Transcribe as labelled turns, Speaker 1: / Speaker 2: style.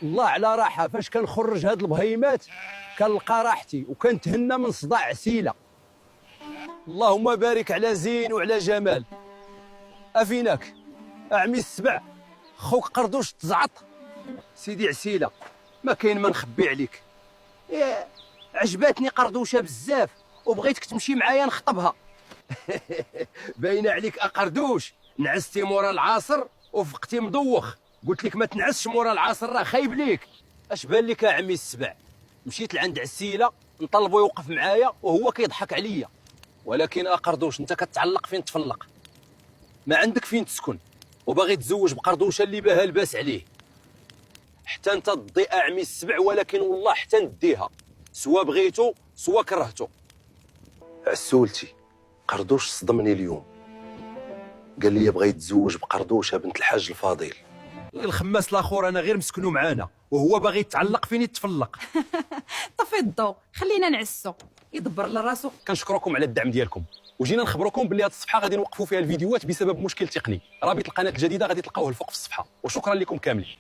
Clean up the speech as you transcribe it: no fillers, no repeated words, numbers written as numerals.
Speaker 1: الله على راحه. فاش كنخرج هاد البهيمات كنلقى راحتي وكنتهنى من صداع عسيله. اللهم بارك على زين وعلى جمال. افيناك اعمي السبع خوك قردوش تزعط. سيدي عسيله ما كاين ما نخبي عليك. إيه عجباتني قردوشه بزاف وبغيتك تمشي معايا نخطبها. باينه عليك اقردوش، نعستي مورا العصر وفقتي مدوخ. قلت لك ما تنعسش مورا العصر راه خايب ليك. اش بان لك عمي السبع؟ مشيت لعند عسيله نطلبو يوقف معايا وهو كيضحك عليا. ولكن اقردوش انت كتعلق فين تفلق، ما عندك فين تسكن وباغي تزوج بقردوشه اللي باها الباس عليه. حتى انت تضي اعمي السبع، ولكن والله حتى نديها سوا بغيتو سوا كرهتو. عسولتي قردوش صدمني اليوم، قال لي بغا يتزوج بقردوشه بنت الحاج الفاضل. الخماس الاخر انا غير مسكنو معانا وهو باغي يتعلق فين يتفلق.
Speaker 2: طفي الضوء خلينا نعسو يدبر لراسو.
Speaker 1: كنشكركم على الدعم ديالكم، وجينا نخبركم باللي هذه الصفحه غادي نوقفوا فيها الفيديوهات بسبب مشكل تقني. رابط القناه الجديده غادي تلقاوه الفوق في الصفحه، وشكرا لكم كاملين.